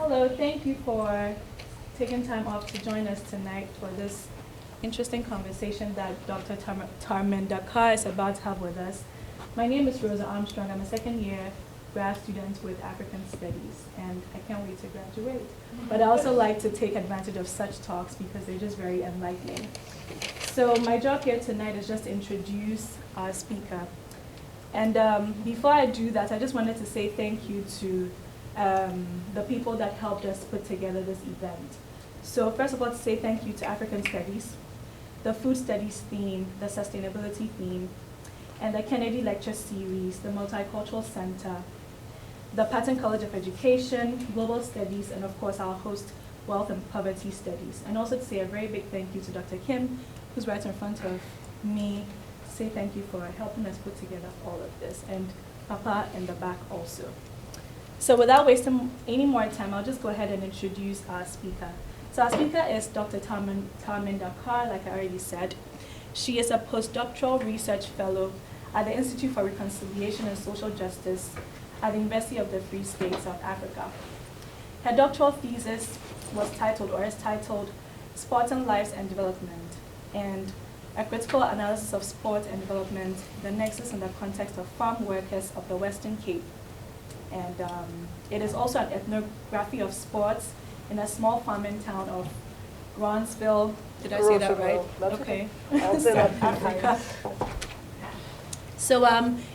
Hello, thank you for taking time off to join us tonight for this interesting conversation that Dr. Tarminder Kaur is about to have with us. My name is Rosa Armstrong. I'm a second year grad student with African Studies, and I can't wait to graduate. But I also like to take advantage of such talks because they're just very enlightening. So my job here tonight is just to introduce our speaker. And before I do that, I just wanted to say thank you to the people that helped us put together this event. So first of all, to say thank you to African Studies, the Food Studies theme, the Sustainability theme, and the Kennedy Lecture Series, the Multicultural Center, the Patton College of Education, Global Studies, and of course our host, Wealth and Poverty Studies. And also to say a very big thank you to Dr. Kim, who's right in front of me, to say thank you for helping us put together all of this, and Papa in the back also. So without wasting any more time, I'll just go ahead and introduce our speaker. So our speaker is Dr. Tarminder Kaur, like I already said. She is a postdoctoral research fellow at the Institute for Reconciliation and Social Justice at the University of the Free State, South Africa. Her doctoral thesis is titled Sport and Lives and Development, and a critical analysis of sport and development, the nexus in the context of farm workers of the Western Cape. And it is also an ethnography of sports in a small farming town of Gronsville. Did I say that right? Okay. South Africa. So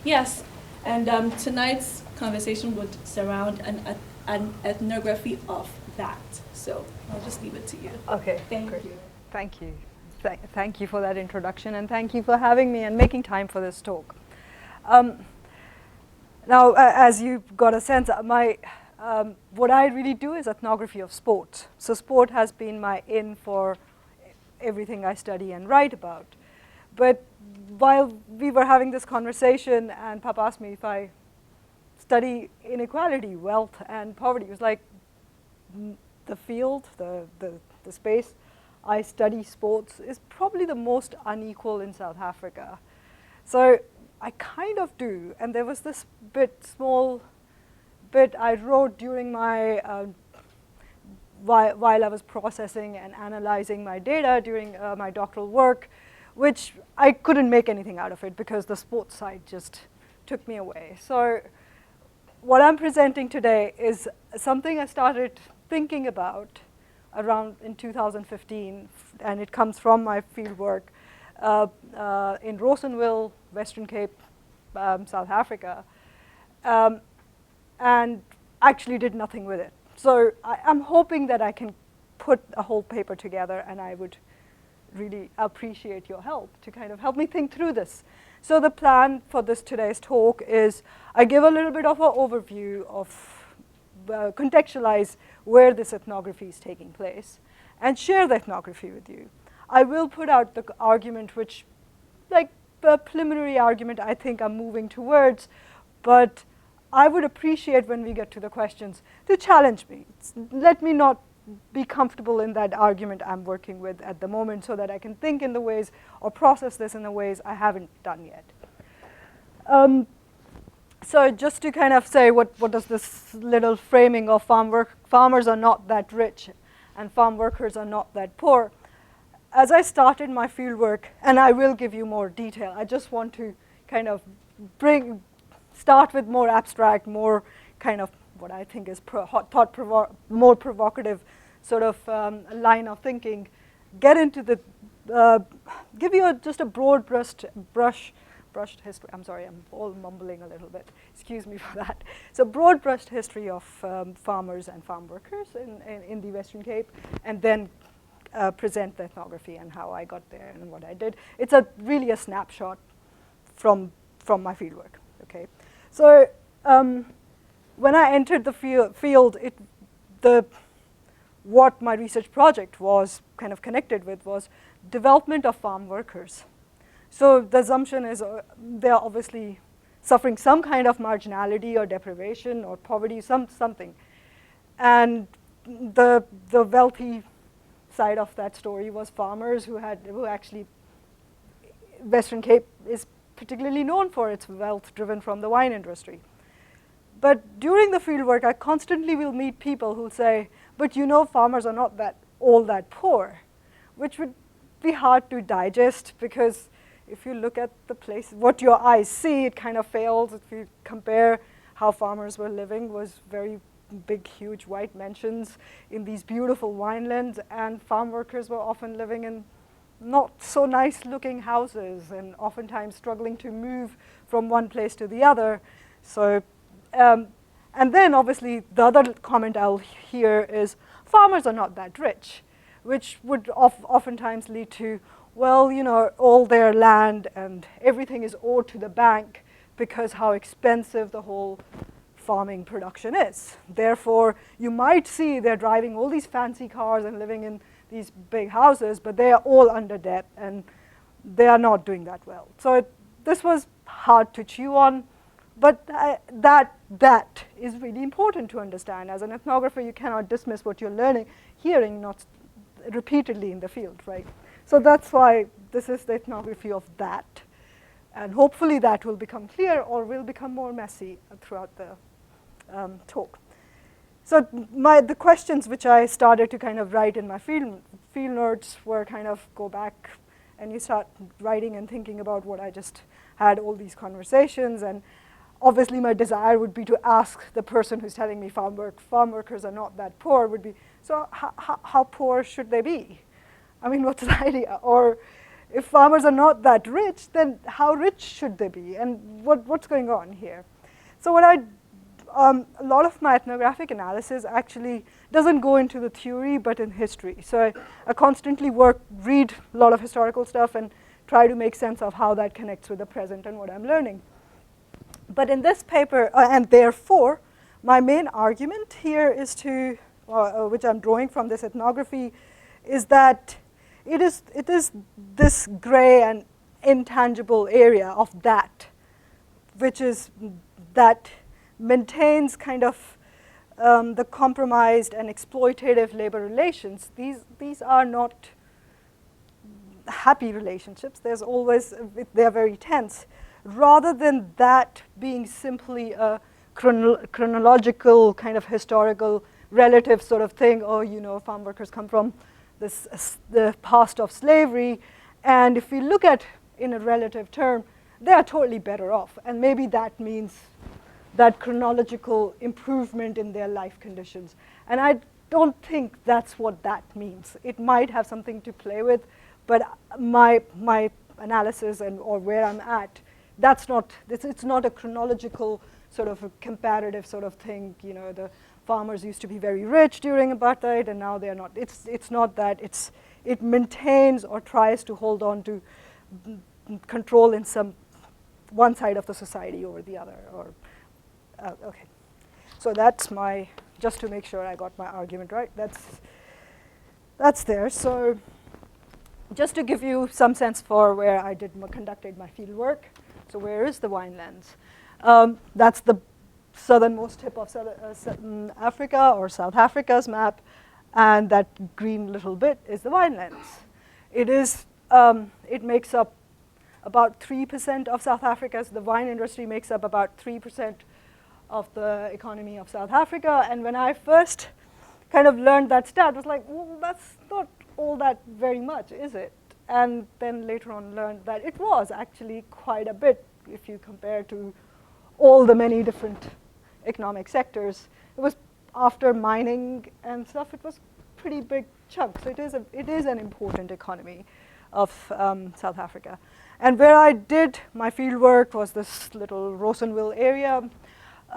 yes, and tonight's conversation would surround an ethnography of that. So I'll just leave it to you. Okay. Thank great. you. Thank you. Thank you for that introduction, and thank you for having me and making time for this talk. Now, as you got a sense, what I really do is ethnography of sport. So sport has been my in for everything I study and write about. But while we were having this conversation and Papa asked me if I study inequality, wealth, and poverty, it was like the field, the space I study sports is probably the most unequal in South Africa. So I kind of do, and there was this small bit I wrote during my, while I was processing and analyzing my data during my doctoral work, which I couldn't make anything out of it because the sports side just took me away. So what I'm presenting today is something I started thinking about around in 2015, and it comes from my field work in Rosenville, Western Cape, South Africa, and actually did nothing with it. So I'm hoping that I can put a whole paper together, and I would really appreciate your help to kind of help me think through this. So the plan for today's talk is I give a little bit of an overview of, contextualize where this ethnography is taking place, and share the ethnography with you. I will put out the argument which, like the preliminary argument I think I'm moving towards, but I would appreciate when we get to the questions to challenge me. Let me not be comfortable in that argument I'm working with at the moment so that I can think in the ways or process this in the ways I haven't done yet. So just to kind of say what does this little framing of farmers are not that rich and farm workers are not that poor. As I started my field work, and I will give you more detail, I just want to kind of start with more abstract, more kind of what I think is more provocative sort of line of thinking, get into the, give you just a broad brushed history. I'm sorry, I'm all mumbling a little bit. Excuse me for that. So broad brushed history of farmers and farm workers in the Western Cape, and then present the ethnography and how I got there and what I did. It's really a snapshot from my fieldwork. Okay, so when I entered the field, what my research project was kind of connected with was development of farm workers. So the assumption is they're obviously suffering some kind of marginality or deprivation or poverty, something, and the wealthy side of that story was farmers who actually, Western Cape is particularly known for its wealth driven from the wine industry. But during the field work, I constantly will meet people who say, but you know, farmers are not all that poor, which would be hard to digest, because if you look at the place, what your eyes see, it kind of fails. If you compare how farmers were living, was very big, huge white mansions in these beautiful winelands, and farm workers were often living in not so nice looking houses and oftentimes struggling to move from one place to the other. So, and then obviously the other comment I'll hear is farmers are not that rich, which would oftentimes lead to, well, you know, all their land and everything is owed to the bank because how expensive the whole farming production is. Therefore, you might see they're driving all these fancy cars and living in these big houses, but they are all under debt and they are not doing that well. So this was hard to chew on, but that is really important to understand. As an ethnographer, you cannot dismiss what you're hearing not repeatedly in the field, right? So that's why this is the ethnography of that. And hopefully that will become clear or will become more messy throughout the talk. So the questions which I started to kind of write in my field notes were kind of go back and you start writing and thinking about what I just had, all these conversations. And obviously my desire would be to ask the person who's telling me farm workers are not that poor would be, so how poor should they be? I mean, what's the idea? Or if farmers are not that rich, then how rich should they be? And what's going on here? So a lot of my ethnographic analysis actually doesn't go into the theory, but in history. So I constantly read a lot of historical stuff and try to make sense of how that connects with the present and what I'm learning. But in this paper, and therefore, my main argument here is to, which I'm drawing from this ethnography, is that it is this gray and intangible area of that, which is that maintains kind of the compromised and exploitative labor relations. These are not happy relationships. There's always, they're very tense. Rather than that being simply a chronological kind of historical relative sort of thing, oh, you know, farm workers come from the past of slavery, and if we look at in a relative term, they are totally better off, and maybe that means that chronological improvement in their life conditions. And I don't think that's what that means. It might have something to play with, but my analysis or where I'm at, it's not a chronological sort of a comparative sort of thing. You know, the farmers used to be very rich during apartheid and now they're not. It's not that. It maintains or tries to hold on to control in one side of the society over the other. Okay, so that's just to make sure I got my argument right, that's there. So just to give you some sense for where I conducted my field work. So where is the Winelands? That's the southernmost tip of Southern Africa, or South Africa's map, and that green little bit is the Winelands. It makes up about 3% of South Africa's, the wine industry makes up about 3% of the economy of South Africa. And when I first kind of learned that stat, I was like, well, that's not all that very much, is it? And then later on learned that it was actually quite a bit if you compare to all the many different economic sectors. It was after mining and stuff, it was pretty big chunk. So it is an important economy of South Africa. And where I did my field work was this little Rosenville area.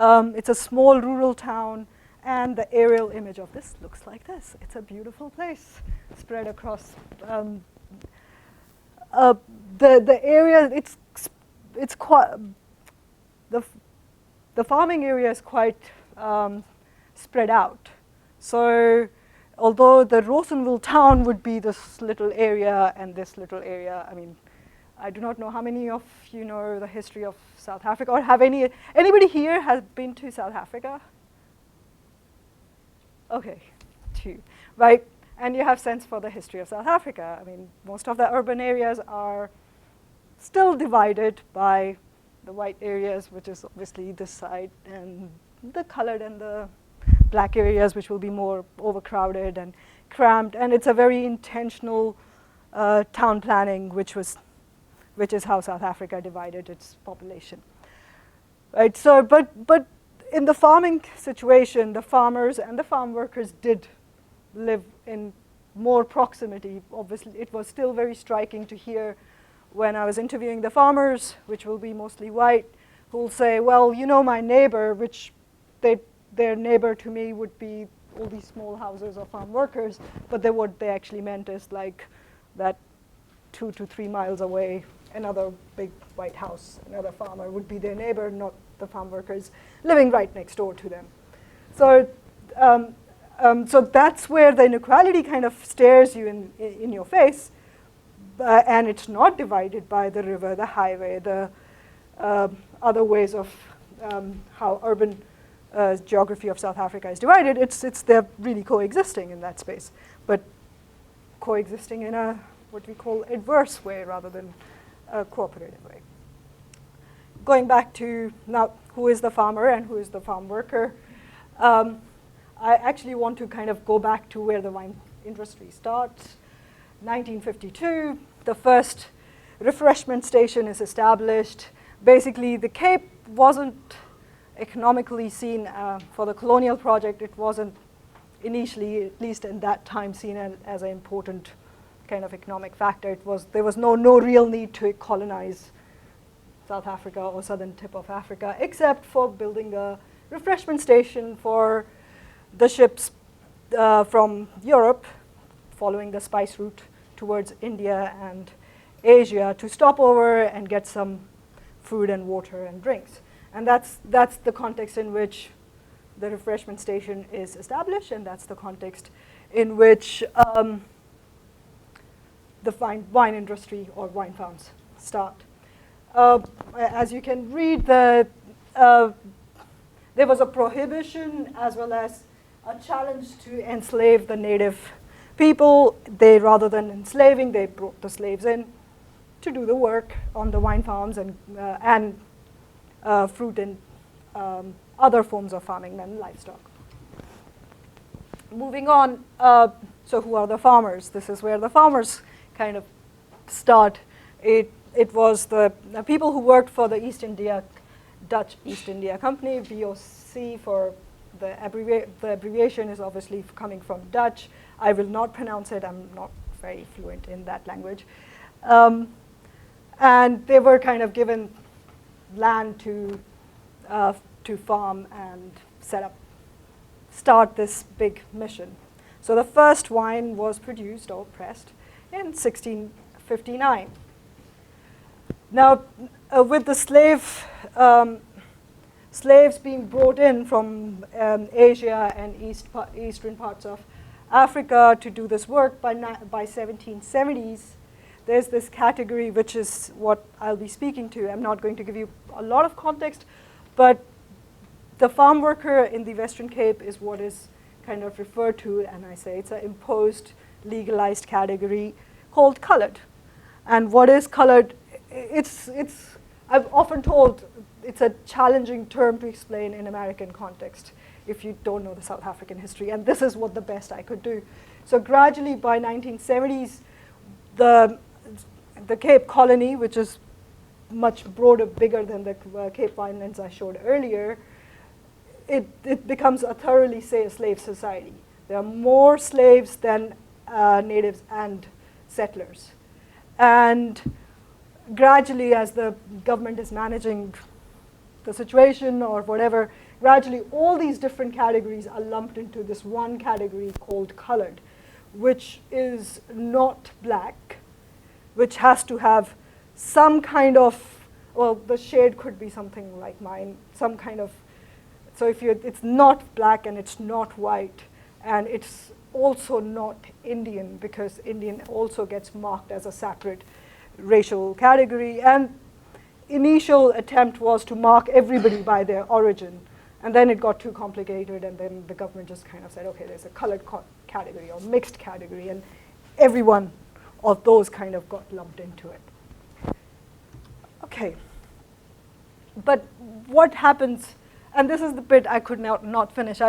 It's a small rural town, and the aerial image of this looks like this. It's a beautiful place spread across the area. It's quite the farming area is quite spread out. So although the Rosenville town would be this little area and this little area, I mean, I do not know how many of you know the history of South Africa, or have anybody here has been to South Africa? Okay, 2, right? And you have sense for the history of South Africa. I mean, most of the urban areas are still divided by the white areas, which is obviously this side, and the colored and the black areas, which will be more overcrowded and cramped. And it's a very intentional town planning, which is how South Africa divided its population. Right. So, but in the farming situation, the farmers and the farm workers did live in more proximity. Obviously, it was still very striking to hear when I was interviewing the farmers, which will be mostly white, who will say, well, you know, my neighbor, which their neighbor to me would be all these small houses of farm workers, but what they actually meant is like that 2 to 3 miles away, another big white house, another farmer would be their neighbor, not the farm workers living right next door to them. So, so that's where the inequality kind of stares you in your face, and it's not divided by the river, the highway, the other ways of how urban geography of South Africa is divided. They're really coexisting in that space, but coexisting in a what we call adverse way rather than a cooperative way. Going back to now, who is the farmer and who is the farm worker? I actually want to kind of go back to where the wine industry starts. 1952, the first refreshment station is established. Basically, the Cape wasn't economically seen for the colonial project. It wasn't initially, at least in that time, seen as an important kind of economic factor. There was no real need to colonize South Africa or southern tip of Africa, except for building a refreshment station for the ships from Europe, following the spice route towards India and Asia, to stop over and get some food and water and drinks. And that's the context in which the refreshment station is established, and that's the context in which the wine industry or wine farms start. As you can read, there was a prohibition as well as a challenge to enslave the native people. Rather than enslaving, they brought the slaves in to do the work on the wine farms and fruit and other forms of farming and livestock. Moving on, so who are the farmers? This is where the farmers kind of start. It was the people who worked for the Dutch East India Company, VOC for the abbreviation is obviously coming from Dutch. I will not pronounce it, I'm not very fluent in that language. And they were kind of given land to farm and start this big mission. So the first wine was produced or pressed in 1659. Now, with the slaves being brought in from Asia and eastern parts of Africa to do this work, by 1770s, there's this category which is what I'll be speaking to. I'm not going to give you a lot of context, but the farm worker in the Western Cape is what is kind of referred to, and I say it's an imposed, legalized category called colored. And what is colored? I've often told it's a challenging term to explain in American context if you don't know the South African history, and this is what the best I could do. So gradually by 1970s, the Cape Colony, which is much broader, bigger than the Cape Winelands I showed earlier, it becomes a thoroughly slave society. There are more slaves than natives and settlers. And gradually, as the government is managing the situation or whatever, gradually all these different categories are lumped into this one category called colored, which is not black, which has to have some kind of, well, the shade could be something like mine, some kind of, so if it's not black and it's not white, and it's also not Indian, because Indian also gets marked as a separate racial category. And initial attempt was to mark everybody by their origin, and then it got too complicated, and then the government just kind of said, okay, there's a colored category or mixed category, and every one of those kind of got lumped into it. Okay, but what happens and this is the bit I could not finish.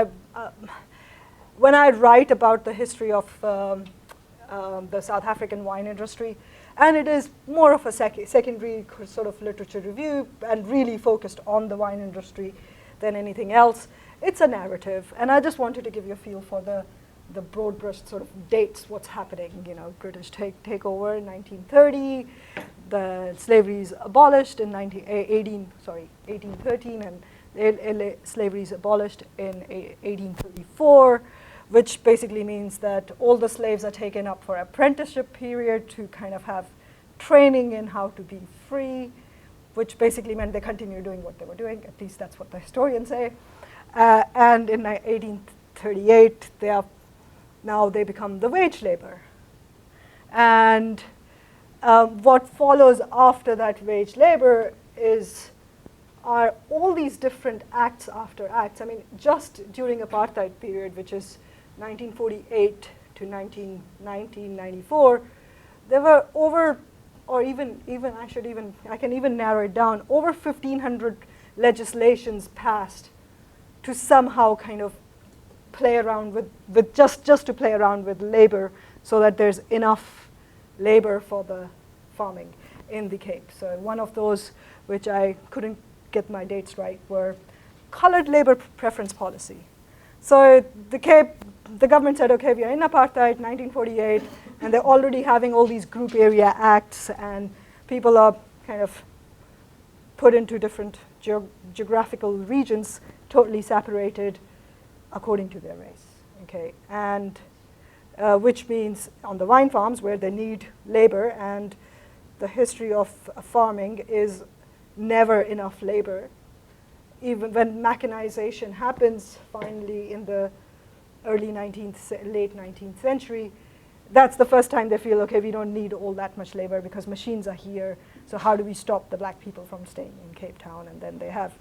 When I write about the history of the South African wine industry, and it is more of a secondary sort of literature review and really focused on the wine industry than anything else. It's a narrative, and I just wanted to give you a feel for the broad brush sort of dates, what's happening. You know, British takeover in 1930, the slavery is abolished in 1813, and slavery is abolished in 1834, which basically means that all the slaves are taken up for apprenticeship period to kind of have training in how to be free, which basically meant they continue doing what they were doing. At least that's what the historians say. And in 1838, they become the wage labor. And what follows after that wage labor are all these different acts after acts. I mean, just during apartheid period, which is 1948 to 1994, there were over, or even I can even narrow it down, over 1,500 legislations passed to somehow kind of play around with just to play around with labor, so that there's enough labor for the farming in the Cape. So one of those, which I couldn't get my dates right, were colored labor preference policy. So the Cape, the government said, okay, we are in apartheid, 1948, and they're already having all these group area acts, and people are kind of put into different geographical regions, totally separated according to their race. Okay, and which means on the wine farms where they need labor, and the history of farming is never enough labor. Even when mechanization happens finally in the late 19th century, that's the first time they feel, okay, we don't need all that much labor because machines are here, so how do we stop the black people from staying in Cape Town? And then they have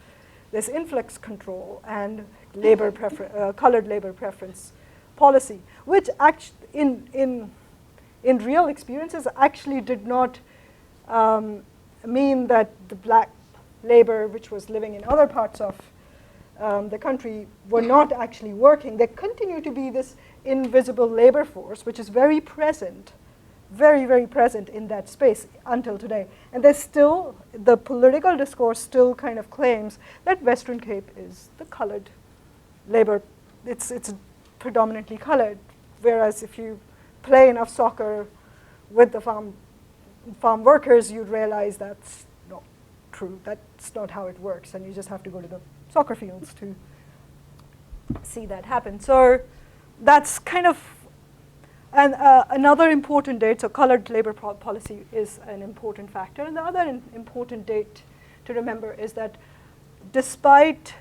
this influx control and colored labor preference policy, which in real experiences actually did not mean that the black labor, which was living in other parts of the country, were not actually working. There continued to be this invisible labor force, which is very present, very, very present in that space until today. And there's still, the political discourse still kind of claims that Western Cape is the colored labor. It's predominantly colored, whereas if you play enough soccer with the farm workers, you'd realize that's not true. That's not how it works, and you just have to go to the soccer fields to see that happen. So that's kind of another important date. So colored labor policy is an important factor. And the other important date to remember is that despite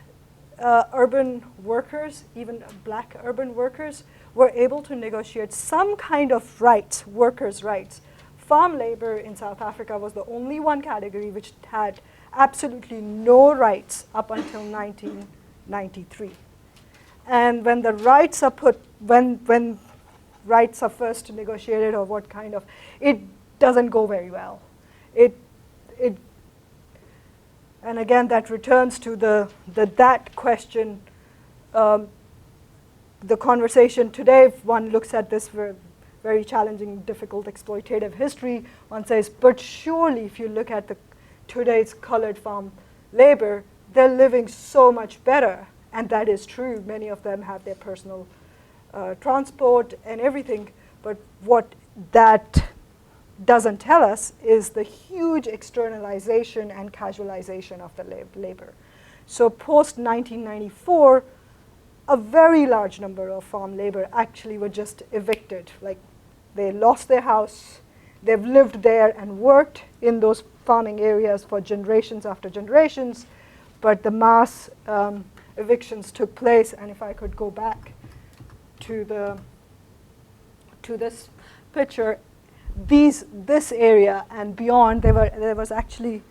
urban workers, even black urban workers, were able to negotiate some kind of rights, workers' rights, farm labor in South Africa was the only one category which had absolutely no rights up until 1993. And when the rights are when rights are first negotiated, or what kind of, it doesn't go very well. And again, that returns to that question. The conversation today, if one looks at this very challenging, difficult, exploitative history, one says, but surely if you look at today's colored farm labor, they're living so much better. And that is true. Many of them have their personal transport and everything. But what that doesn't tell us is the huge externalization and casualization of the labor. So post 1994, a very large number of farm labor actually were just evicted. Like, they lost their house, they've lived there and worked in those farming areas for generations after generations, but the mass evictions took place. And if I could go back to this picture, this area and beyond, there was actually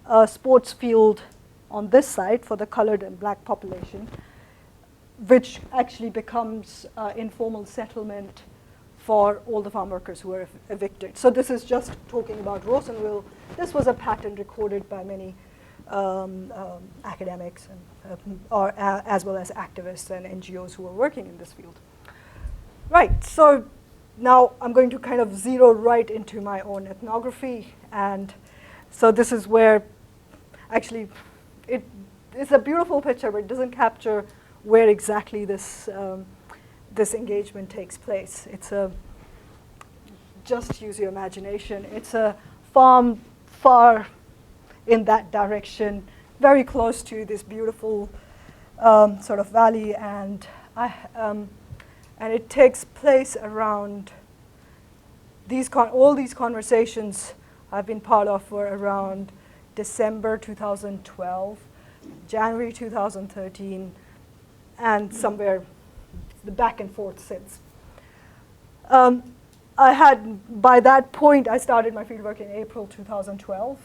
a sports field on this side for the colored and black population, which actually becomes informal settlement for all the farm workers who were evicted. So this is just talking about Rosenville. This was a pattern recorded by many academics, and, as well as activists and NGOs who are working in this field. Right, so now I'm going to kind of zero right into my own ethnography, and so this is where actually it's a beautiful picture, but it doesn't capture where exactly this this engagement takes place. It's a, just use your imagination. It's a farm far in that direction, very close to this beautiful sort of valley, and it takes place around all these conversations I've been part of were around December 2012, January 2013, and somewhere the back and forth since. By that point, I started my fieldwork in April 2012.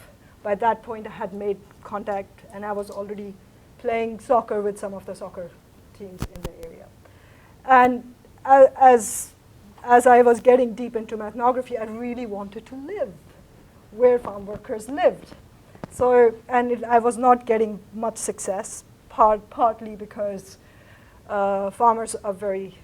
By that point, I had made contact, and I was already playing soccer with some of the soccer teams in the area. And as I was getting deep into my ethnography, I really wanted to live where farm workers lived. So, I was not getting much success, partly because farmers are very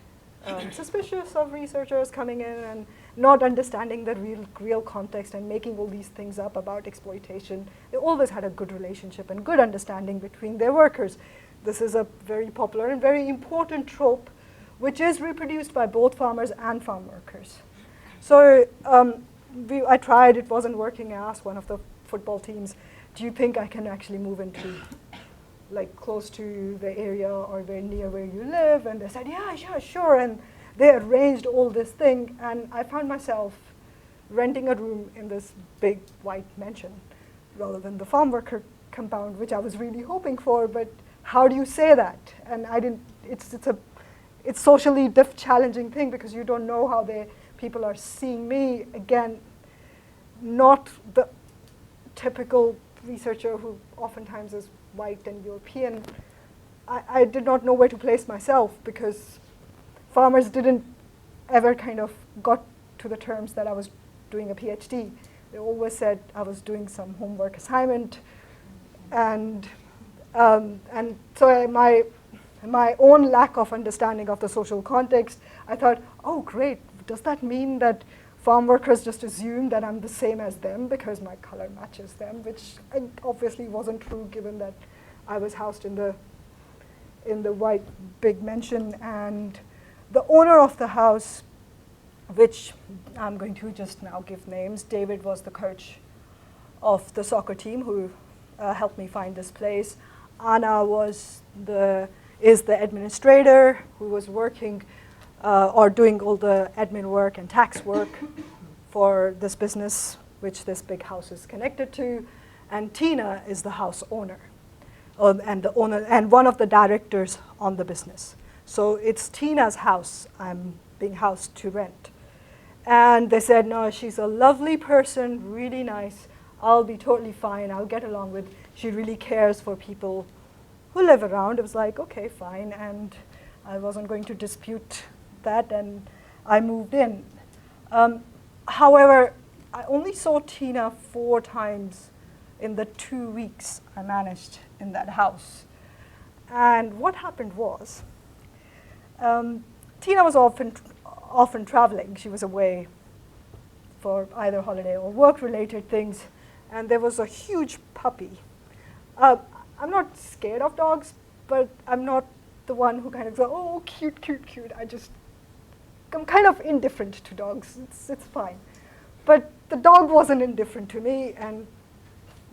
suspicious of researchers coming in and not understanding the real context and making all these things up about exploitation. They always had a good relationship and good understanding between their workers. This is a very popular and very important trope, which is reproduced by both farmers and farm workers. So I tried, it wasn't working. I asked one of the football teams, do you think I can actually move into like close to the area or very near where you live? And they said, yeah, sure. And they arranged all this thing, and I found myself renting a room in this big white mansion rather than the farm worker compound, which I was really hoping for, but how do you say that? And I didn't, it's socially challenging thing because you don't know how people are seeing me. Again, not the typical researcher who oftentimes is white and European. I did not know where to place myself because farmers didn't ever kind of got to the terms that I was doing a PhD. They always said I was doing some homework assignment, and so my own lack of understanding of the social context, I thought, oh great, does that mean that farm workers just assume that I'm the same as them because my color matches them, which obviously wasn't true given that I was housed in the white big mansion. And the owner of the house, which I'm going to just now give names, David was the coach of the soccer team who helped me find this place. Anna is the administrator who was working or doing all the admin work and tax work for this business, which this big house is connected to. And Tina is the house owner, and the owner and one of the directors on the business. So it's Tina's house I'm being housed to rent. And they said, no, she's a lovely person, really nice. I'll be totally fine. I'll get along with. She really cares for people who live around. It was like, okay, fine. And I wasn't going to dispute that, and I moved in. However, I only saw Tina 4 times in the 2 weeks I managed in that house. And what happened was, Tina was often traveling. She was away for either holiday or work-related things, and there was a huge puppy. I'm not scared of dogs, but I'm not the one who kind of goes, oh, cute, cute, cute. I'm kind of indifferent to dogs. It's fine. But the dog wasn't indifferent to me and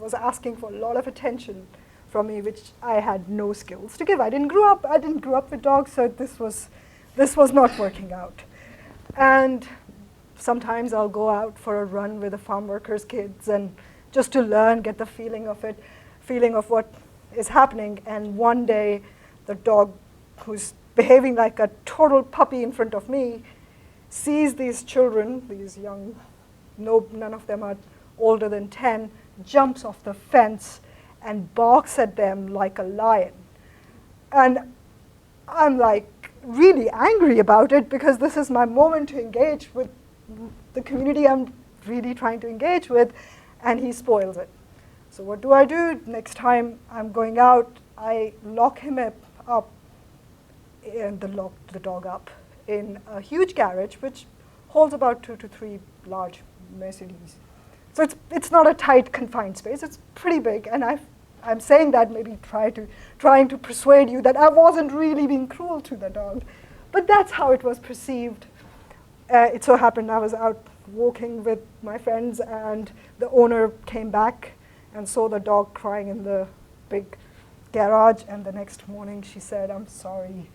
was asking for a lot of attention from me, which I had no skills to give. I didn't grow up with dogs, so this was not working out. And sometimes I'll go out for a run with the farm workers' kids and just to learn, get the feeling of what is happening. And one day, the dog, who's behaving like a total puppy in front of me, sees these children, these young, none of them are older than 10, jumps off the fence and barks at them like a lion. And I'm like really angry about it because this is my moment to engage with the community I'm really trying to engage with, and he spoils it. So what do? Next time I'm going out, I lock him up and lock the dog up in a huge garage, which holds about 2 to 3 large Mercedes. So it's not a tight, confined space. It's pretty big, and I'm saying that maybe trying to persuade you that I wasn't really being cruel to the dog, but that's how it was perceived. It so happened I was out walking with my friends, and the owner came back and saw the dog crying in the big garage, and the next morning she said, "I'm sorry,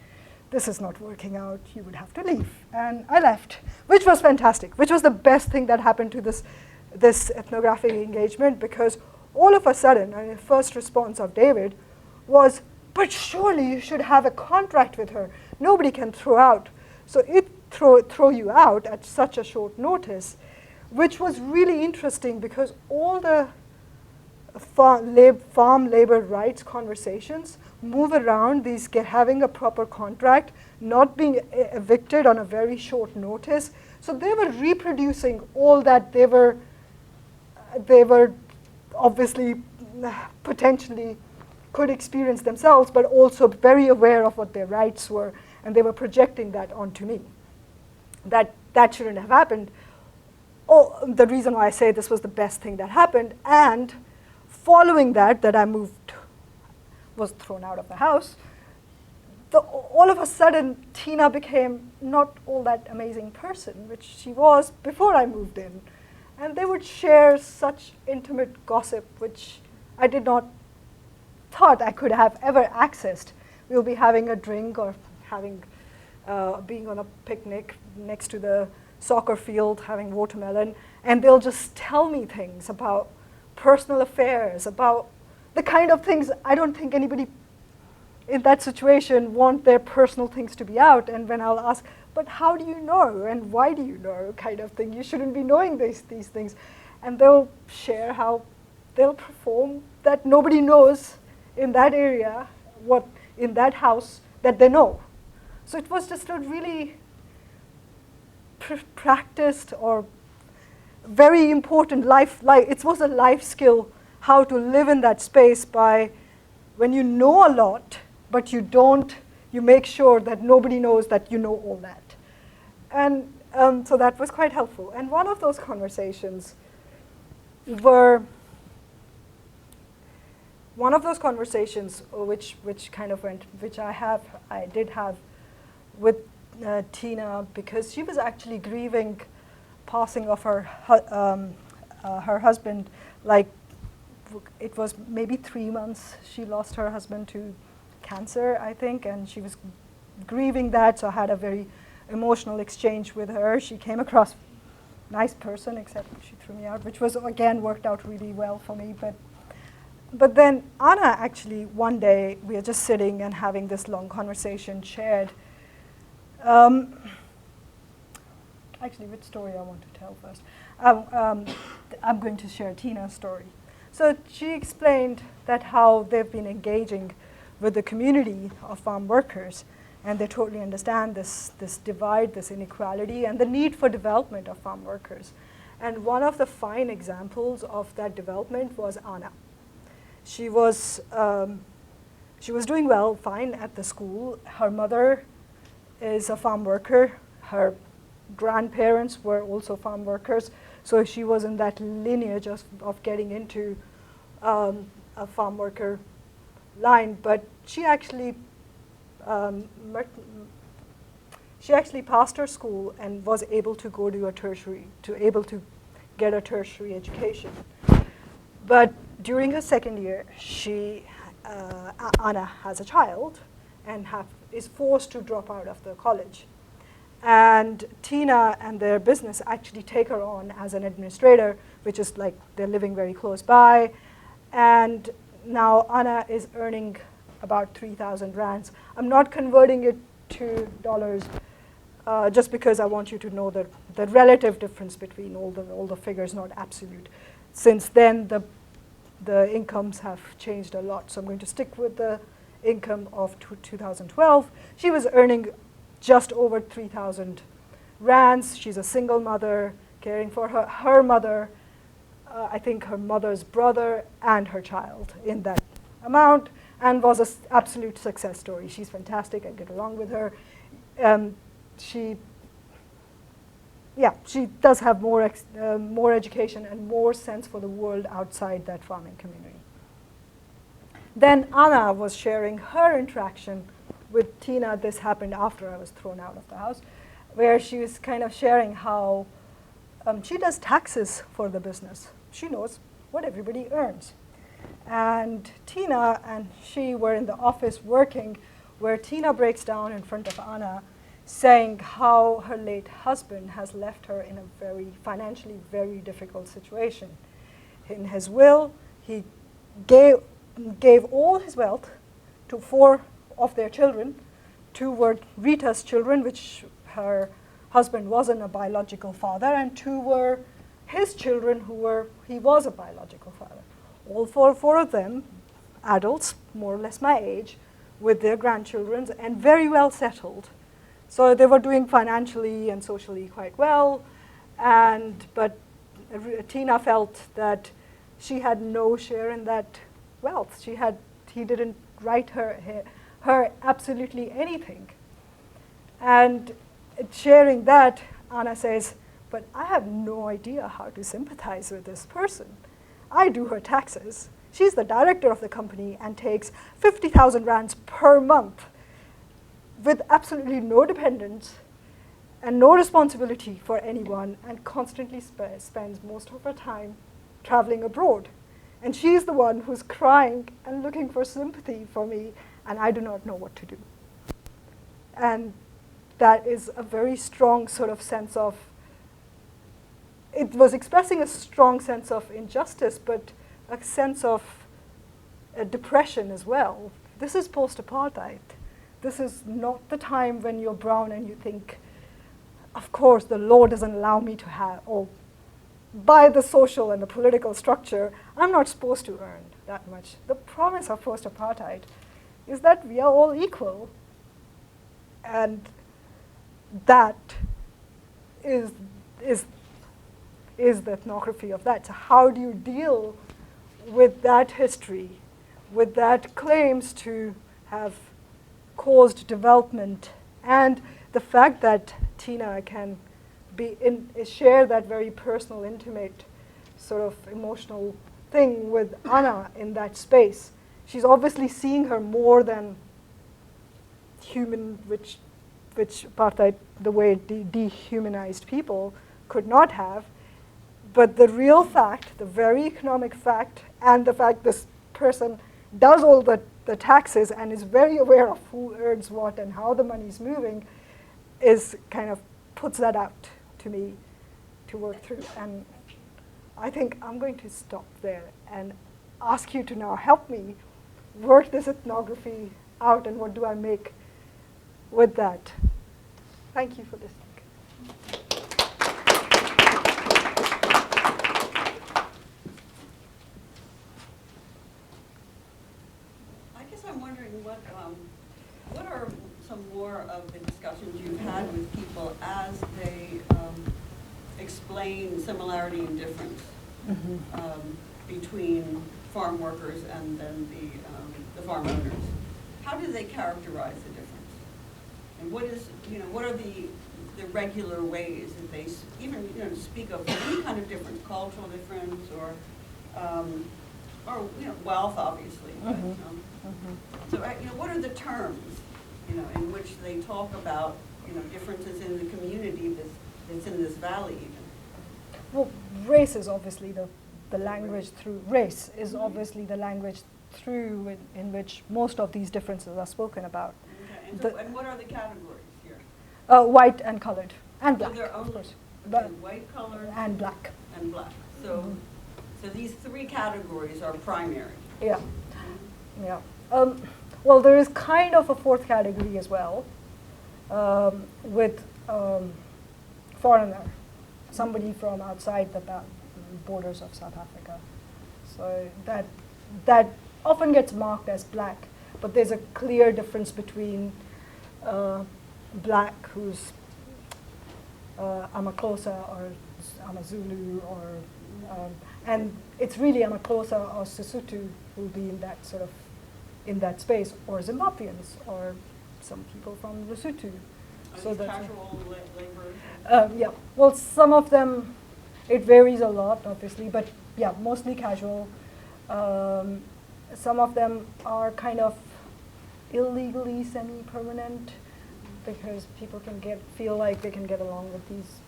this is not working out, you would have to leave." And I left, which was fantastic, which was the best thing that happened to this ethnographic engagement, because all of a sudden, the first response of David was, "But surely you should have a contract with her. Nobody can throw you out at such a short notice," which was really interesting because all the farm labor rights conversations move around these having a proper contract, not being evicted on a very short notice. So they were reproducing all that they were obviously potentially could experience themselves, but also very aware of what their rights were, and they were projecting that onto me. That shouldn't have happened. Oh, the reason why I say this was the best thing that happened, and following that I was thrown out of the house, all of a sudden Tina became not all that amazing person, which she was before I moved in. And they would share such intimate gossip, which I did not thought I could have ever accessed. We'll be having a drink or being on a picnic next to the soccer field, having watermelon, and they'll just tell me things about personal affairs, about the kind of things I don't think anybody in that situation want their personal things to be out. And when I'll ask, "But how do you know, and why do you know," kind of thing, "you shouldn't be knowing these things," and they'll share how they'll perform that nobody knows in that area, what in that house that they know. So it was just a really practiced or very important life. It was a life skill how to live in that space by when you know a lot, but you make sure that nobody knows that you know all that. And so that was quite helpful. And one of those conversations which I did have with Tina, because she was actually grieving passing of her husband. Like, it was maybe 3 months she lost her husband to cancer, I think, and she was grieving that, so I had a very emotional exchange with her. She came across nice person, except she threw me out, which was, again, worked out really well for me. But then Anna, actually, one day, we were just sitting and having this long conversation, shared. Actually, which story I want to tell first? I'm going to share Tina's story. So she explained that how they've been engaging with the community of farm workers, and they totally understand this divide, this inequality, and the need for development of farm workers. And one of the fine examples of that development was Anna. She was doing well, fine at the school. Her mother is a farm worker. Her grandparents were also farm workers. So she was in that lineage of getting into a farm worker line. But she actually passed her school and was able to go to get a tertiary education. But during her second year, Anna has a child and is forced to drop out of the college. And Tina and their business actually take her on as an administrator, which is like they're living very close by. And now Anna is earning about 3,000 rands. I'm not converting it to dollars just because I want you to know the relative difference between all the figures, not absolute. Since then, the incomes have changed a lot. So I'm going to stick with the income of 2012. She was earning just over 3,000 rands. She's a single mother, caring for her mother. I think, her mother's brother and her child in that amount, and was an absolute success story. She's fantastic. I get along with her. She does have more education and more sense for the world outside that farming community. Then Anna was sharing her interaction with Tina. This happened after I was thrown out of the house, where she was kind of sharing how she does taxes for the business. She knows what everybody earns. And Tina and she were in the office working, where Tina breaks down in front of Anna, saying how her late husband has left her in a very financially very difficult situation. In his will, he gave all his wealth to 4 of their children. 2 were Rita's children, which her husband wasn't a biological father, and 2 were his children, he was a biological father. All 4 of them, adults, more or less my age, with their grandchildren, and very well settled. So they were doing financially and socially quite well, but Tina felt that she had no share in that wealth. He didn't write her absolutely anything. And sharing that, Anna says, but I have no idea how to sympathize with this person. I do her taxes. She's the director of the company and takes 50,000 rands per month with absolutely no dependents and no responsibility for anyone, and constantly spends most of her time traveling abroad. And she's the one who's crying and looking for sympathy for me, and I do not know what to do. And that is a very strong sort of sense of, it was expressing a strong sense of injustice, but a sense of depression as well. This is post-apartheid. This is not the time when you're brown and you think, of course, the law doesn't allow me to have, or by the social and the political structure, I'm not supposed to earn that much. The promise of post-apartheid is that we are all equal. And that is the ethnography of that. So how do you deal with that history, with that claims to have caused development, and the fact that Tina can share that very personal, intimate, sort of emotional thing with Anna in that space. She's obviously seeing her more than human, which apartheid, the way it dehumanized people, could not have. But the real fact, the very economic fact, and the fact this person does all the taxes and is very aware of who earns what and how the money's moving, is kind of puts that out to me to work through. And I think I'm going to stop there and ask you to now help me work this ethnography out, and what do I make with that. Thank you for listening. I guess I'm wondering what are some more of the discussions you've had with people as they explain similarity and difference between farm workers and then the farm owners? How do they characterize the difference? And what are the regular ways that they even speak of any kind of difference, cultural difference, or wealth, obviously. So what are the terms in which they talk about differences in the community that's in this valley even? Well, race is obviously the language through race is obviously the language through in which most of these differences are spoken about. Okay. And what are the categories here? White and colored and black, so they're only, of course. Okay, But white, colored, and black. And black. So, so these 3 categories are primary. Yeah, yeah. Well, there is kind of a 4th category as well, with foreigner, somebody from outside the borders of South Africa. So that often gets marked as black, but there's a clear difference between black, who's I'm a Xhosa or I'm a Zulu, or And it's really Amakosa or Sesotho who will be in that sort of, in that space, or Zimbabweans, or some people from Lesotho. Are these casual laborers? Yeah, well, some of them, it varies a lot, obviously, but yeah, mostly casual. Some of them are kind of illegally semi-permanent because people can feel like they can get along with these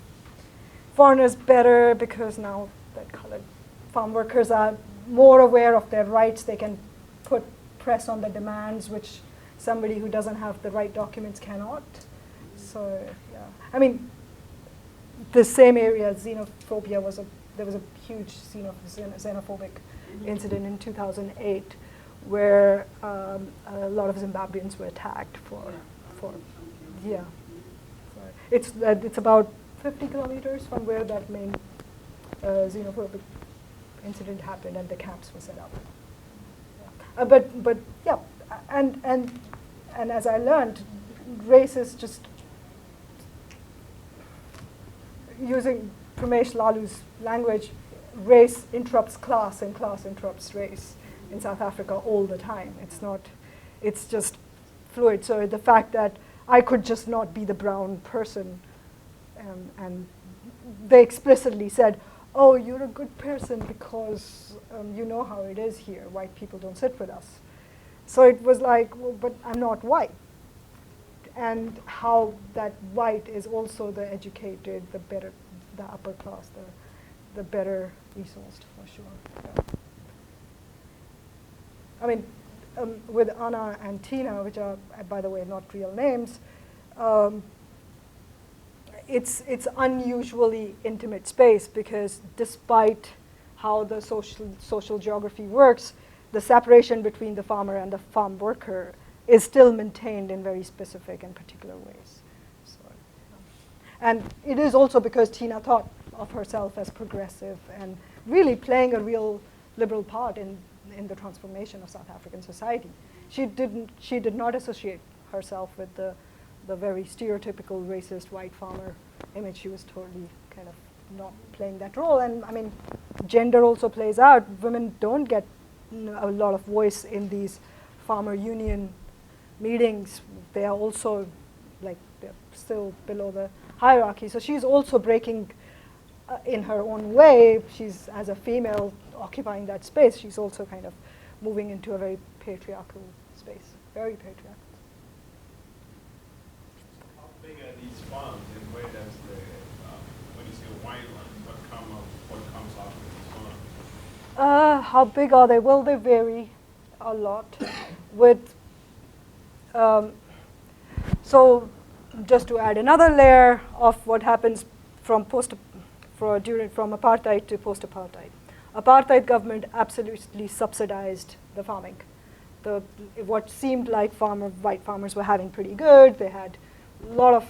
foreigners better because now that colored farm workers are more aware of their rights. They can press on the demands, which somebody who doesn't have the right documents cannot. So, yeah. I mean, the same area, xenophobia there was a huge xenophobic incident in 2008 where a lot of Zimbabweans were attacked yeah. It's about 50 kilometers from where that main xenophobic incident happened and the camps were set up. Yeah. But yeah, and as I learned, race is just using Pramesh Lalu's language, race interrupts class and class interrupts race in South Africa all the time. It's just fluid. So the fact that I could just not be the brown person, and they explicitly said, oh, you're a good person because you know how it is here. White people don't sit with us. So it was like, well, but I'm not white. And how that white is also the educated, the better, the upper class, the better resourced, for sure. Yeah. I mean, with Anna and Tina, which are, by the way, not real names, it's unusually intimate space because despite how the social geography works, the separation between the farmer and the farm worker is still maintained in very specific and particular ways. So, and it is also because Tina thought of herself as progressive and really playing a real liberal part in the transformation of South African society. She did not associate herself with the very stereotypical racist white farmer image. She was totally kind of not playing that role. And I mean, gender also plays out. Women don't get a lot of voice in these farmer union meetings. They are also like, they're still below the hierarchy. So she's also breaking in her own way. She's, as a female occupying that space, she's also kind of moving into a very patriarchal space, very patriarchal. How big are these farms and where does when you say winelands, what comes off of these farms? How big are they? Well, they vary a lot. With so, just to add another layer of what happens from apartheid to post-apartheid. Apartheid government absolutely subsidized the farming. What seemed like white farmers were having pretty good. They had a lot of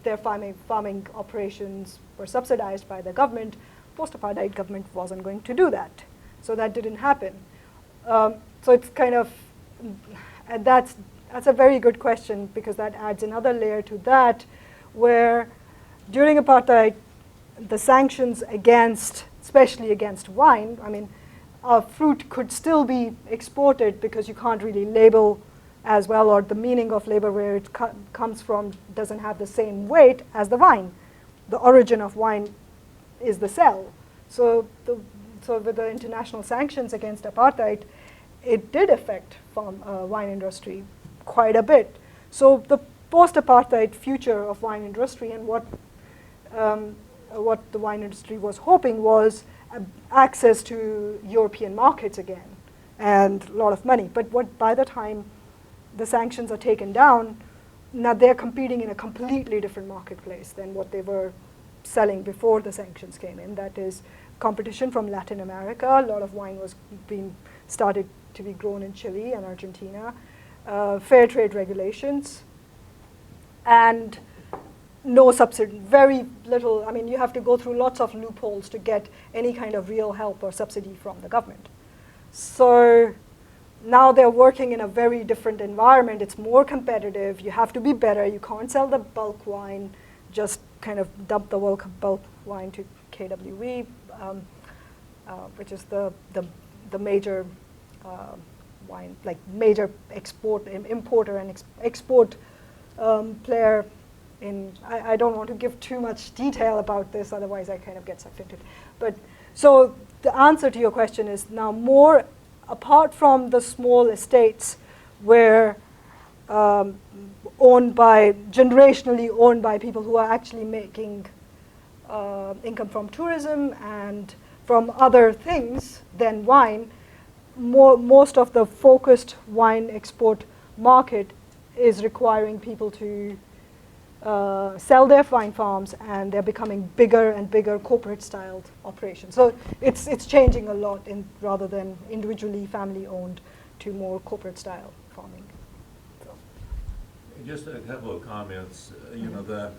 their farming operations were subsidized by the government. Post-apartheid government wasn't going to do that. So that didn't happen. So it's kind of, and that's a very good question because that adds another layer to that where during apartheid, the sanctions especially against wine, I mean, fruit could still be exported because you can't really label as well, or the meaning of label where it comes from doesn't have the same weight as the wine. The origin of wine is the cell. So with the international sanctions against apartheid, it did affect wine industry quite a bit. So the post-apartheid future of wine industry and what the wine industry was hoping was access to European markets again and a lot of money. But by the time the sanctions are taken down, now they're competing in a completely different marketplace than what they were selling before the sanctions came in. That is competition from Latin America. A lot of wine was started to be grown in Chile and Argentina. Fair trade regulations and no subsidy, very little. I mean, you have to go through lots of loopholes to get any kind of real help or subsidy from the government. So now they're working in a very different environment. It's more competitive. You have to be better. You can't sell the bulk wine, just kind of dump the bulk wine to KWE. which is the major wine, like major importer and export player. I don't want to give too much detail about this, otherwise I kind of get sucked into it. But so the answer to your question is now more, apart from the small estates where generationally owned by people who are actually making income from tourism and from other things than wine, most of the focused wine export market is requiring people to sell their wine farms, and they're becoming bigger and bigger corporate-styled operations. So it's changing a lot rather than individually family-owned to more corporate-style farming. So. Just a couple of comments. You know, the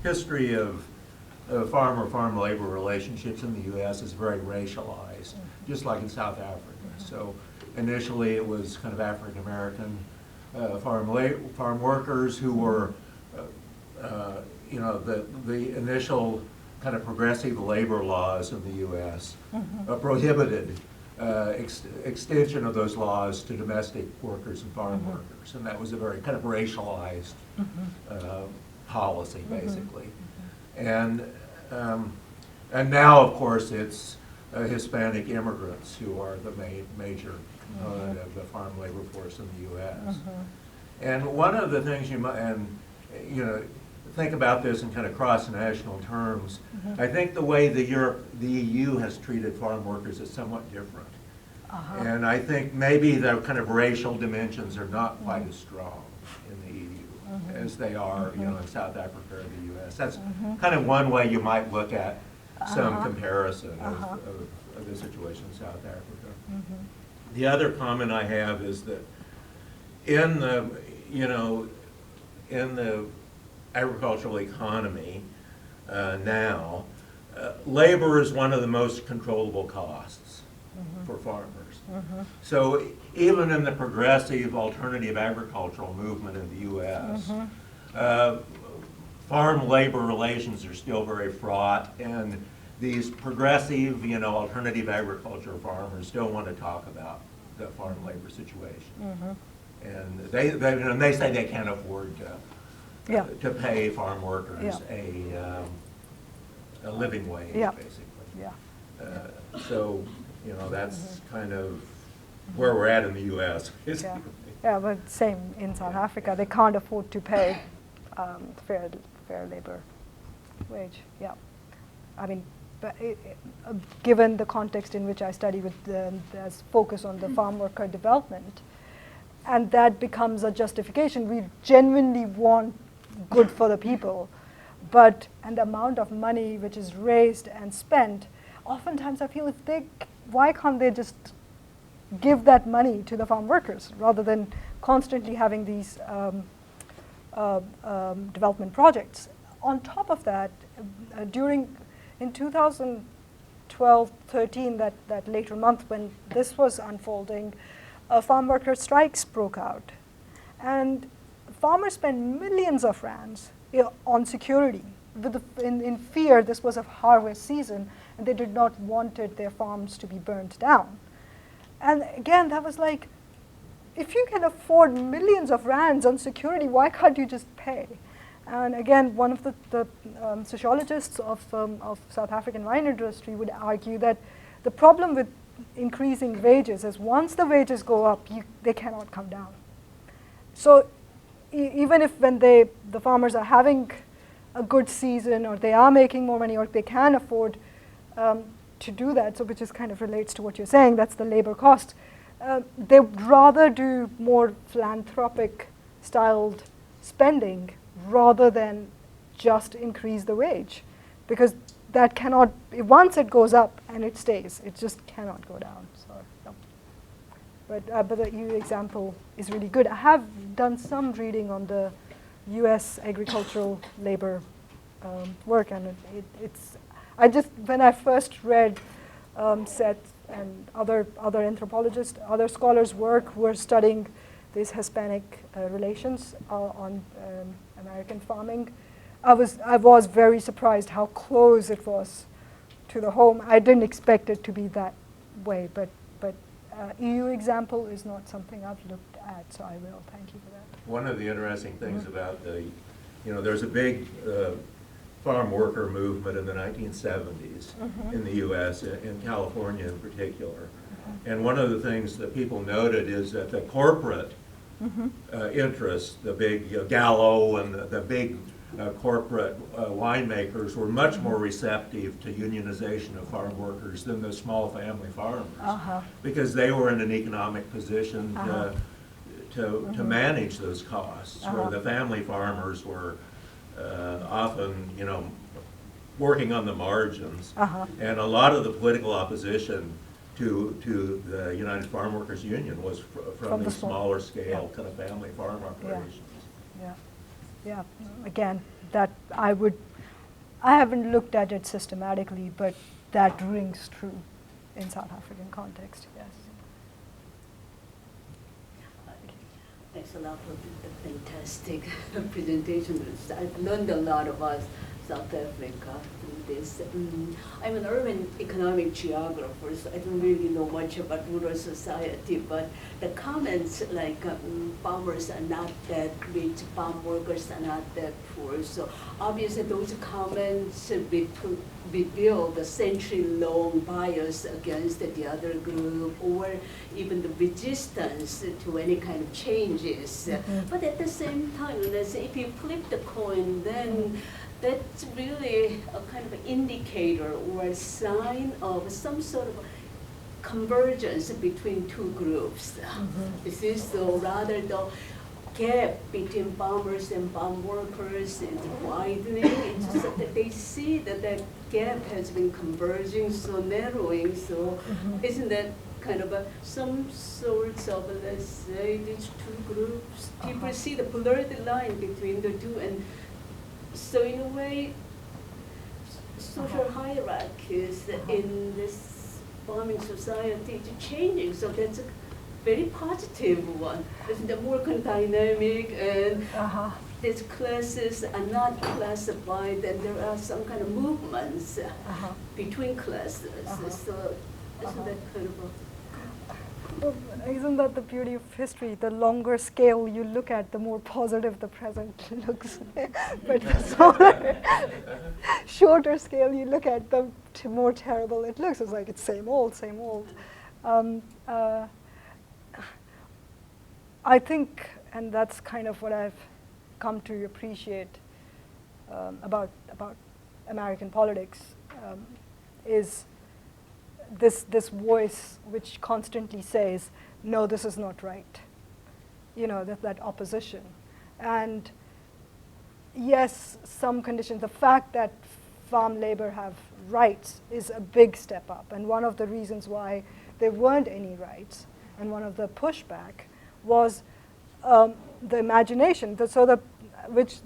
history of farm labor relationships in the U.S. is very racialized, just like in South Africa. So initially it was kind of African American farm workers who were, you know, the initial kind of progressive labor laws in the U.S. Prohibited extension of those laws to domestic workers and farm workers, and that was a very kind of racialized policy, basically. And now, of course, it's Hispanic immigrants who are the major component of the farm labor force in the U.S. And one of the things you might, you know, think about this in kind of cross-national terms. I think the way the EU has treated farm workers is somewhat different. And I think maybe the kind of racial dimensions are not quite as strong in the EU as they are, you know, in South Africa or the U.S. That's kind of one way you might look at some comparison of the situation in South Africa. The other comment I have is that in the, you know, in the agricultural economy now, labor is one of the most controllable costs for farmers. So even in the progressive alternative agricultural movement in the U.S., farm labor relations are still very fraught, and these progressive, you know, alternative agriculture farmers still want to talk about the farm labor situation. And they say they can't afford to pay farm workers a living wage, basically. So, you know, that's kind of where we're at in the U.S. Yeah, but same in South Africa. They can't afford to pay fair labor wage. Yeah, I mean, but given the context in which I study, with there's focus on the farm worker development, and that becomes a justification. We genuinely want good for the people, and the amount of money which is raised and spent, oftentimes I feel why can't they just give that money to the farm workers rather than constantly having these development projects. On top of that, in 2012-13, that later month when this was unfolding, farm worker strikes broke out, and farmers spent millions of rands on security in fear. This was a harvest season, and they did not want their farms to be burned down. And again, that was like, if you can afford millions of rands on security, why can't you just pay? And again, one of the sociologists of South African wine industry would argue that the problem with increasing wages is once the wages go up, they cannot come down. So even if when the farmers are having a good season, or they are making more money, or they can afford to do that, so which is kind of relates to what you're saying, that's the labor cost, they would rather do more philanthropic styled spending rather than just increase the wage, because that cannot, once it goes up and it stays, it just cannot go down. So, no. But the EU example is really good. I have done some reading on the U.S. agricultural labor work, and when I first read Seth and other anthropologists, other scholars' work who were studying these Hispanic relations on American farming, I was very surprised how close it was to the home. I didn't expect it to be that way, but EU example is not something I've looked at, so I will. Thank you for that. One of the interesting things about there's a big farm worker movement in the 1970s in the U.S., in California in particular. And one of the things that people noted is that the corporate interests, the big Gallo and the big corporate winemakers were much more receptive to unionization of farm workers than the small family farmers, because they were in an economic position to manage those costs, where the family farmers were often, working on the margins. And a lot of the political opposition to the United Farm Workers Union was from the smaller scale kind of family farm operations. Yeah, again, that I haven't looked at it systematically, but that rings true in South African context, yes. Thanks a lot for the fantastic presentation. I've learned a lot about South Africa through this. I'm an urban economic geographer, so I don't really know much about rural society, but the comments like farmers are not that rich, farm workers are not that poor. So obviously those comments reveal the century-long bias against the other group, or even the resistance to any kind of changes. But at the same time, let's say if you flip the coin, then that's really a kind of indicator or a sign of some sort of convergence between two groups. This is so rather the gap between farmers and farm workers is widening. It's just that they see that that gap has been converging, so narrowing. So isn't that kind of some sorts of, let's say, these two groups? People see the blurred line between the two, and so in a way, social hierarchies in this farming society is changing. So that's a very positive one. It's the more dynamic, and these classes are not classified, and there are some kind of movements between classes. So isn't that kind of a... Well, isn't that the beauty of history? The longer scale you look at, the more positive the present looks. But the smaller, shorter scale you look at, the more terrible it looks. It's like it's same old, same old. I think, and that's kind of what I've come to appreciate about American politics, is this voice which constantly says, no, this is not right. That opposition. And yes, some conditions, the fact that farm labor have rights is a big step up. And one of the reasons why there weren't any rights, and one of the pushback, was the imagination. Which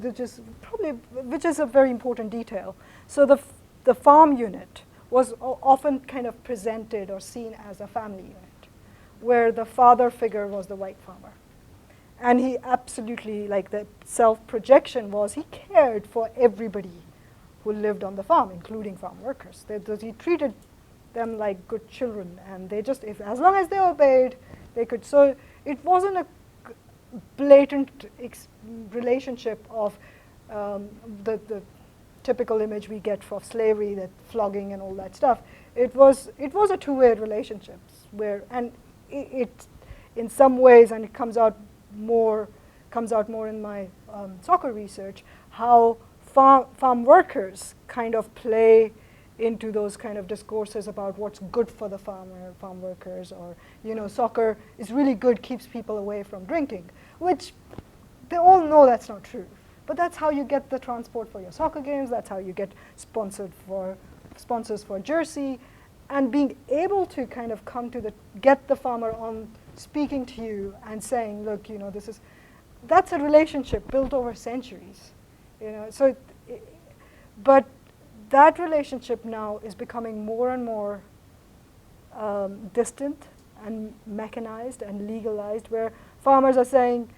is a very important detail. So the farm unit was often kind of presented or seen as a family unit, where the father figure was the white farmer. And he absolutely, like the self-projection was, he cared for everybody who lived on the farm, including farm workers. He treated them like good children, and they just, as long as they obeyed, they could. So it wasn't a blatant relationship of the typical image we get for slavery, that flogging and all that stuff. It was a two-way relationship where, and it in some ways, and it comes out more in my soccer research, how farm workers kind of play into those kind of discourses about what's good for the farm workers, or soccer is really good, keeps people away from drinking, which they all know that's not true. But that's how you get the transport for your soccer games. That's how you get sponsors for jersey, and being able to kind of get the farmer on speaking to you and saying, look, that's a relationship built over centuries, So, but that relationship now is becoming more and more distant and mechanized and legalized, where farmers are saying.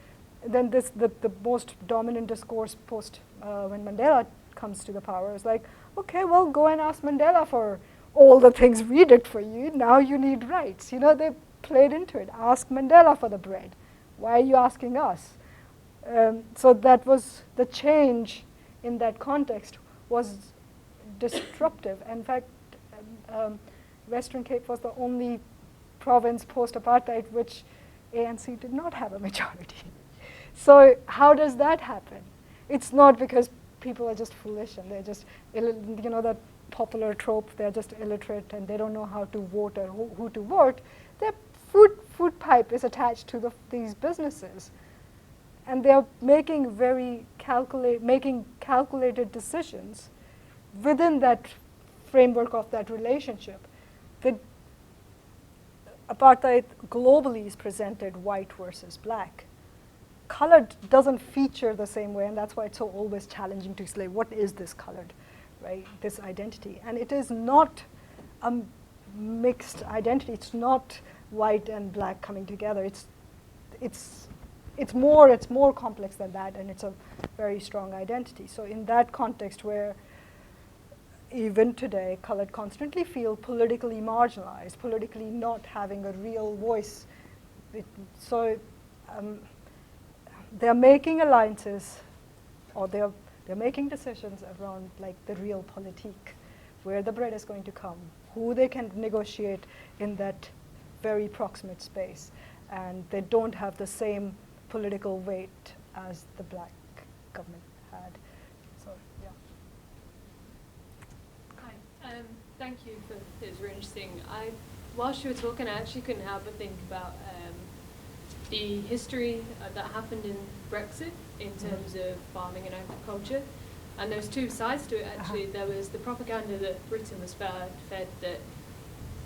Then the most dominant discourse post when Mandela comes to the power is like, okay, well, go and ask Mandela for all the things we did for you, now you need rights. You know, they played into it. Ask Mandela for the bread. Why are you asking us? So that was the change in that context was disruptive. In fact, Western Cape was the only province post-apartheid which ANC did not have a majority. So how does that happen? It's not because people are just foolish and they're just, you know, that popular trope, they're just illiterate and they don't know how to vote or who to vote. Their food pipe is attached to these businesses. And they're making calculated decisions within that framework of that relationship. The apartheid globally is presented white versus black. Colored doesn't feature the same way, and that's why it's so always challenging to say, what is this colored, right, this identity? And it is not a mixed identity. It's not white and black coming together. It's more complex than that, and it's a very strong identity. So in that context where even today colored constantly feel politically marginalized, politically not having a real voice, they're making alliances, or they're making decisions around like the real politique, where the bread is going to come, who they can negotiate in that very proximate space, and they don't have the same political weight as the black government had. So, yeah. Hi, thank you for, it was really interesting. Whilst you were talking, I actually couldn't help but think about the history that happened in Brexit in terms of farming and agriculture. And there was two sides to it, actually. There was the propaganda that Britain was fed that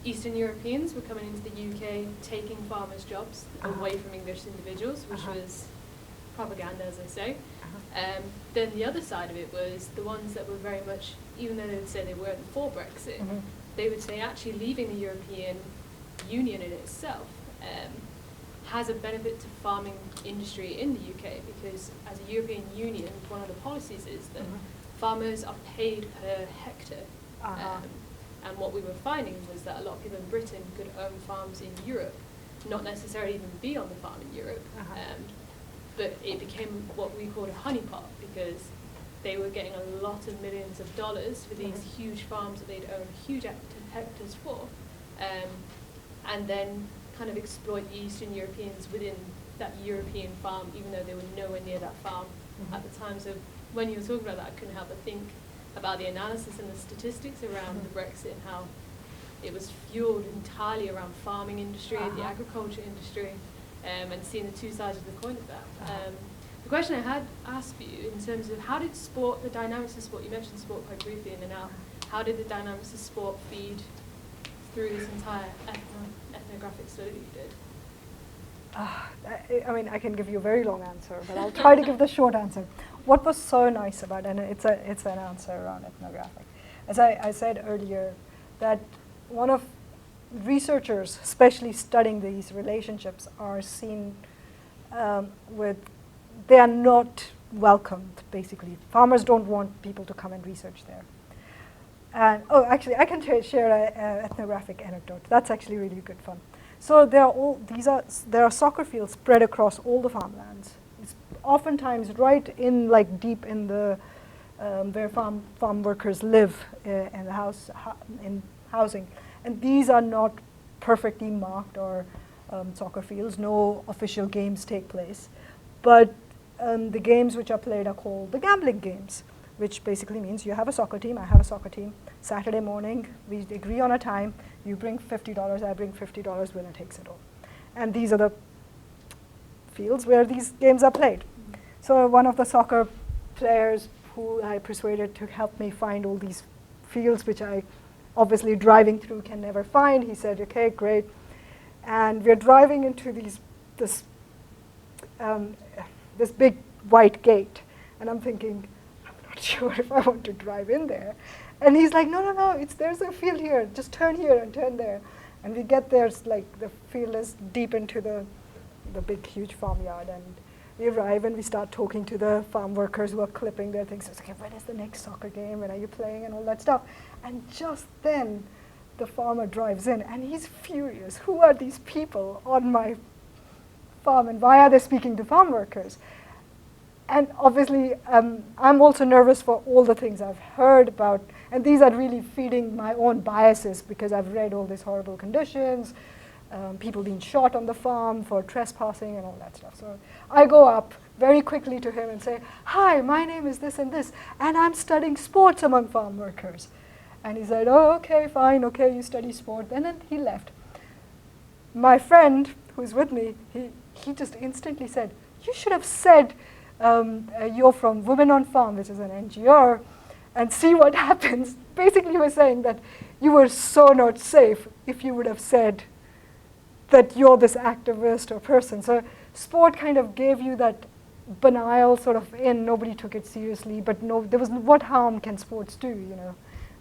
Eastern Europeans were coming into the UK, taking farmers' jobs away from English individuals, which was propaganda, as I say. Then the other side of it was the ones that were very much, even though they would say they weren't for Brexit, they would say actually leaving the European Union in itself has a benefit to farming industry in the UK, because as a European Union, one of the policies is that farmers are paid per hectare. And what we were finding was that a lot of people in Britain could own farms in Europe, not necessarily even be on the farm in Europe, but it became what we called a honeypot, because they were getting a lot of millions of dollars for these huge farms that they'd own huge hectares for, and then kind of exploit the Eastern Europeans within that European farm, even though they were nowhere near that farm at the time. So when you were talking about that, I couldn't help but think about the analysis and the statistics around the Brexit and how it was fueled entirely around farming industry, the agriculture industry, and seeing the two sides of the coin of that. The question I had asked for you in terms of how did sport, the dynamics of sport, you mentioned sport quite briefly in and out, how did the dynamics of sport feed through this entire ethnographic study that you did? I mean, I can give you a very long answer, but I'll try to give the short answer. What was so nice about it, and it's an answer around ethnographic. As I said earlier, that one of researchers, especially studying these relationships, are seen they are not welcomed, basically. Farmers don't want people to come and research there. And, actually, I can share an ethnographic anecdote. That's actually really good fun. So there are soccer fields spread across all the farmlands. It's oftentimes right in, like, deep in the where farm workers live in the in housing, and these are not perfectly marked or soccer fields. No official games take place, but the games which are played are called the gambling games, which basically means you have a soccer team, I have a soccer team. Saturday morning, we agree on a time. You bring $50, I bring $50. Winner takes it all, and these are the fields where these games are played. So one of the soccer players who I persuaded to help me find all these fields, which I obviously driving through can never find, he said, okay, great. And we're driving into this big white gate, and I'm thinking, I'm not sure if I want to drive in there. And he's like, no, there's a field here, just turn here and turn there. And we get there, it's like the field is deep into the big, huge farmyard, and we arrive and we start talking to the farm workers who are clipping their things. It's like, okay, when is the next soccer game? When are you playing? And all that stuff. And just then, the farmer drives in, and he's furious. Who are these people on my farm, and why are they speaking to farm workers? And obviously, I'm also nervous for all the things I've heard about, and these are really feeding my own biases because I've read all these horrible conditions, people being shot on the farm for trespassing and all that stuff. So I go up very quickly to him and say, "Hi, my name is this, and I'm studying sports among farm workers." And he said, "Oh, okay, fine, okay, you study sport." And then he left. My friend who's with me, he just instantly said, "You should have said you're from Women on Farm, which is an NGO, and see what happens." Basically, he was saying that you were so not safe if you would have said that you're this activist or person. So sport kind of gave you that banal sort of nobody took it seriously, but there was what harm can sports do, you know?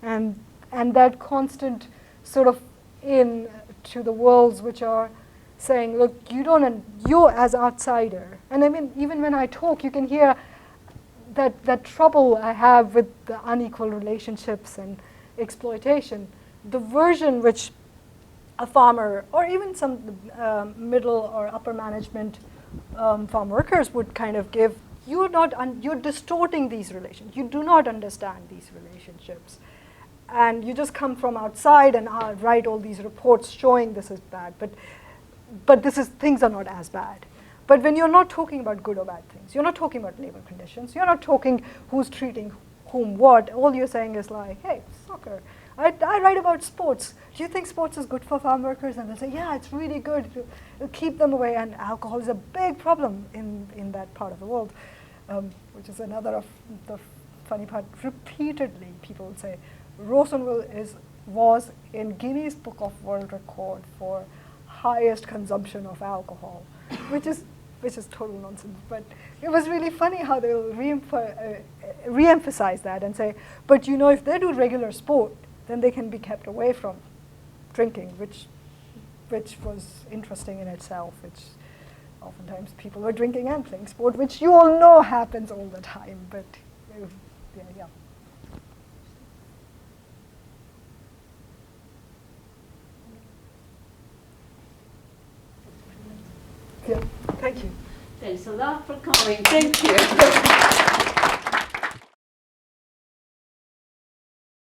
And that constant sort of in to the worlds which are saying, look, you're as outsider. And I mean, even when I talk, you can hear that trouble I have with the unequal relationships and exploitation. The version which a farmer, or even some middle or upper management farm workers would kind of give, you're distorting these relations. You do not understand these relationships. And you just come from outside and write all these reports showing this is bad. But things are not as bad. But when you're not talking about good or bad things, you're not talking about labor conditions, you're not talking who's treating whom what, all you're saying is like, hey, soccer. I write about sports. Do you think sports is good for farm workers? And they'll say, yeah, it's really good. It'll keep them away. And alcohol is a big problem in that part of the world, which is another of the funny part. Repeatedly, people will say, Rosenville was in Guinness Book of World Record for highest consumption of alcohol, which is total nonsense. But it was really funny how they'll re-emphasize that and say, but you know, if they do regular sport, then they can be kept away from drinking, which was interesting in itself, which oftentimes people were drinking and playing sport, which you all know happens all the time, but yeah. Yeah, thank you. Thanks a lot for coming. Thank you.